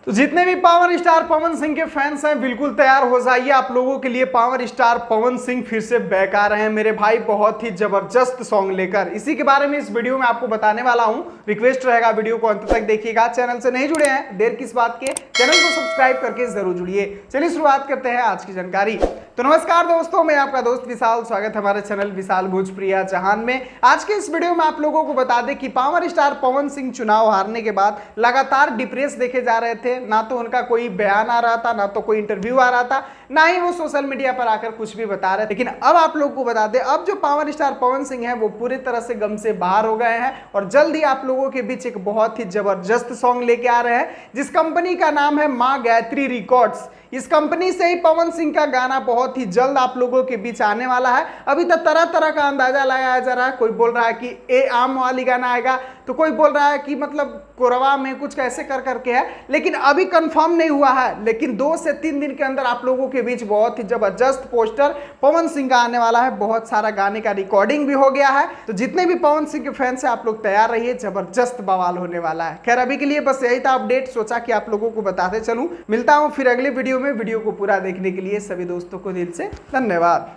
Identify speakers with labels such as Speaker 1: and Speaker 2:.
Speaker 1: तो जितने भी पावर स्टार पवन सिंह के फैंस हैं बिल्कुल तैयार हो जाइए, आप लोगों के लिए पावर स्टार पवन सिंह फिर से बैक आ रहे हैं मेरे भाई, बहुत ही जबरदस्त सॉन्ग लेकर। इसी के बारे में इस वीडियो में आपको बताने वाला हूं। रिक्वेस्ट रहेगा वीडियो को अंत तक देखिएगा। चैनल से नहीं जुड़े हैं, देर किस बात के, चैनल को सब्सक्राइब करके जरूर जुड़िए। चलिए शुरुआत करते हैं आज की जानकारी। तो नमस्कार दोस्तों, मैं आपका दोस्त विशाल, स्वागत है हमारे चैनल विशाल भोजप्रिया जहान में। आज के इस वीडियो में आप लोगों को बता दें कि पावर स्टार पवन सिंह चुनाव हारने के बाद लगातार डिप्रेस देखे जा रहे थे। ना तो उनका कोई बयान आ रहा था, ना तो कोई इंटरव्यू आ रहा था, ना ही वो सोशल मीडिया पर आकर कुछ भी बता रहे थे। लेकिन अब आप लोगों को बता दें, अब जो पावर स्टार पवन सिंह है वो पूरी तरह से गम से बाहर हो गए हैं और जल्द ही आप लोगों के बीच एक बहुत ही जबरदस्त सॉन्ग लेके आ रहे हैं, जिस कंपनी का नाम है मां गायत्री रिकॉर्ड्स। इस कंपनी से ही पवन सिंह का गाना बहुत ही जल्द आप लोगों के बीच आने वाला है। अभी तक तरह तरह का अंदाजा लगाया जा रहा है। कोई बोल रहा है कि ए आम वाली गाना आएगा, तो कोई बोल रहा है कि मतलब कोरवा में कुछ कैसे कर करके है, लेकिन अभी कंफर्म नहीं हुआ है। लेकिन 2 से 3 दिन के अंदर आप लोगों के बीच बहुत ही जबरदस्त पोस्टर पवन सिंह का आने वाला है। बहुत सारा गाने का रिकॉर्डिंग भी हो गया है। तो जितने भी पवन सिंह के फैंस हैं आप लोग तैयार रहिए, जबरदस्त बवाल होने वाला है। खैर अभी के लिए बस यही था अपडेट, सोचा कि आप लोगों को बताते चलूं। मिलता हूं फिर अगले वीडियो में। वीडियो को पूरा देखने के लिए सभी दोस्तों को दिल से धन्यवाद।